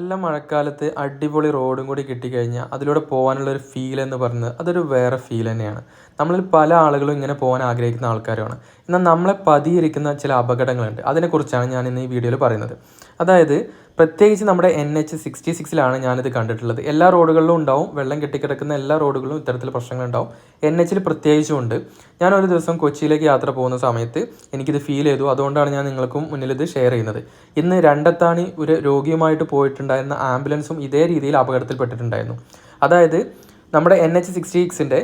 നല്ല മഴക്കാലത്ത് അടിപൊളി റോഡും കൂടി കിട്ടിക്കഴിഞ്ഞാൽ അതിലൂടെ പോകാനുള്ളൊരു ഫീൽ എന്ന് പറയുന്നത് അതൊരു വേറെ ഫീൽ തന്നെയാണ്. നമ്മളിൽ പല ആളുകളും ഇങ്ങനെ പോകാൻ ആഗ്രഹിക്കുന്ന ആൾക്കാരുമാണ്. എന്നാൽ നമ്മളെ പതിയിരിക്കുന്ന ചില അപകടങ്ങളുണ്ട്. അതിനെക്കുറിച്ചാണ് ഞാൻ ഇന്ന് ഈ വീഡിയോയിൽ പറയുന്നത്. അതായത് പ്രത്യേകിച്ച് നമ്മുടെ NH-66 ഞാനിത് കണ്ടിട്ടുള്ളത്. എല്ലാ റോഡുകളിലും ഉണ്ടാവും, വെള്ളം കെട്ടിക്കിടക്കുന്ന എല്ലാ റോഡുകളിലും ഇത്തരത്തിൽ പ്രശ്നങ്ങളുണ്ടാവും. NH പ്രത്യേകിച്ചും ഉണ്ട്. ഞാനൊരു ദിവസം കൊച്ചിയിലേക്ക് യാത്ര പോകുന്ന സമയത്ത് എനിക്കിത് ഫീൽ ചെയ്തു. അതുകൊണ്ടാണ് ഞാൻ നിങ്ങൾക്കും മുന്നിൽ ഇത് ഷെയർ ചെയ്യുന്നത്. ഇന്ന് രണ്ടത്താണി ഒരു രോഗിയുമായിട്ട് പോയിട്ടുണ്ടായിരുന്ന ആംബുലൻസും ഇതേ രീതിയിൽ അപകടത്തിൽപ്പെട്ടിട്ടുണ്ടായിരുന്നു. അതായത് നമ്മുടെ NH-66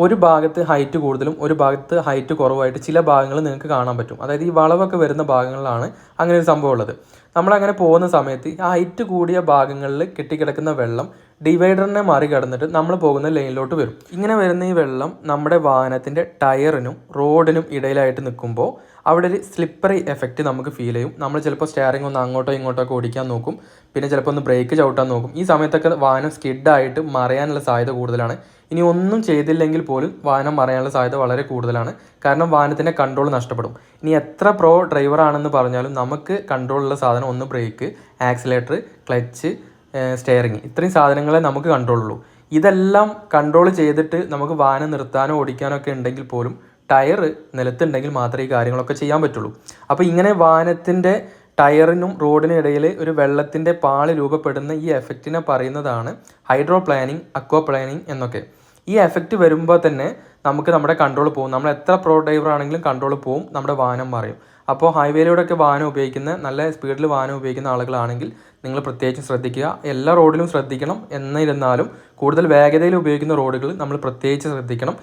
ഒരു ഭാഗത്ത് ഹൈറ്റ് കൂടുതലും ഒരു ഭാഗത്ത് ഹൈറ്റ് കുറവായിട്ട് ചില ഭാഗങ്ങൾ നിങ്ങൾക്ക് കാണാൻ പറ്റും. അതായത് ഈ വളവൊക്കെ വരുന്ന ഭാഗങ്ങളിലാണ് അങ്ങനെ ഒരു സംഭവം ഉള്ളത്. നമ്മളങ്ങനെ പോകുന്ന സമയത്ത് ആ ഹൈറ്റ് കൂടിയ ഭാഗങ്ങളിൽ കെട്ടിക്കിടക്കുന്ന വെള്ളം ഡിവൈഡറിനെ മറികടന്നിട്ട് നമ്മൾ പോകുന്ന ലൈനിലോട്ട് വരും. ഇങ്ങനെ വരുന്ന ഈ വെള്ളം നമ്മുടെ വാഹനത്തിൻ്റെ ടയറിനും റോഡിനും ഇടയിലായിട്ട് നിൽക്കുമ്പോൾ അവിടെ ഒരു സ്ലിപ്പറി എഫക്റ്റ് നമുക്ക് ഫീൽ ചെയ്യും. നമ്മൾ ചിലപ്പോൾ സ്റ്റെയറിംഗ് ഒന്ന് അങ്ങോട്ടോ ഇങ്ങോട്ടോ ഒക്കെ ഓടിക്കാൻ നോക്കും, പിന്നെ ചിലപ്പോൾ ഒന്ന് ബ്രേക്ക് ചവിട്ടാൻ നോക്കും. ഈ സമയത്തൊക്കെ വാഹനം സ്കിഡായിട്ട് മറയാനുള്ള സാധ്യത കൂടുതലാണ്. ഇനി ഒന്നും ചെയ്തില്ലെങ്കിൽ പോലും വാഹനം മറയാനുള്ള സാധ്യത വളരെ കൂടുതലാണ്. കാരണം വാഹനത്തിൻ്റെ കൺട്രോൾ നഷ്ടപ്പെടും. ഇനി എത്ര പ്രോ ഡ്രൈവർ ആണെന്ന് പറഞ്ഞാലും നമുക്ക് കൺട്രോളുള്ള സാധനം ഒന്ന് ബ്രേക്ക്, ആക്സിലേറ്റർ, ക്ലച്ച്, സ്റ്റെയറിംഗ്, ഇത്രയും സാധനങ്ങളെ നമുക്ക് കൺട്രോൾ ഉള്ളൂ. ഇതെല്ലാം കൺട്രോൾ ചെയ്തിട്ട് നമുക്ക് വാഹനം നിർത്താനോ ഓടിക്കാനോ ഒക്കെ ഉണ്ടെങ്കിൽ പോലും ടയർ നിലത്തുണ്ടെങ്കിൽ മാത്രമേ ഈ കാര്യങ്ങളൊക്കെ ചെയ്യാൻ പറ്റുള്ളൂ. അപ്പോൾ ഇങ്ങനെ വാഹനത്തിൻ്റെ ടയറിനും റോഡിനും ഇടയിൽ ഒരു വെള്ളത്തിൻ്റെ പാളി രൂപപ്പെടുന്ന ഈ എഫക്റ്റിനെ പറയുന്നതാണ് ഹൈഡ്രോ പ്ലാനിങ്, അക്വ പ്ലാനിങ് എന്നൊക്കെ. ഈ എഫക്റ്റ് വരുമ്പോൾ തന്നെ നമുക്ക് നമ്മുടെ കൺട്രോൾ പോകും. നമ്മൾ എത്ര പ്രോ ഡ്രൈവർ ആണെങ്കിലും കൺട്രോൾ പോകും, നമ്മുടെ വാഹനം മറിയും. അപ്പോൾ ഹൈവേയിലൂടെയൊക്കെ വാഹനം ഉപയോഗിക്കുന്ന, നല്ല സ്പീഡിൽ വാഹനം ഉപയോഗിക്കുന്ന ആളുകളാണെങ്കിൽ നിങ്ങൾ പ്രത്യേകിച്ചും ശ്രദ്ധിക്കുക. എല്ലാ റോഡിലും ശ്രദ്ധിക്കണം. എന്നിരുന്നാലും കൂടുതൽ വേഗതയിൽ ഉപയോഗിക്കുന്ന റോഡുകൾ നമ്മൾ പ്രത്യേകിച്ച് ശ്രദ്ധിക്കണം.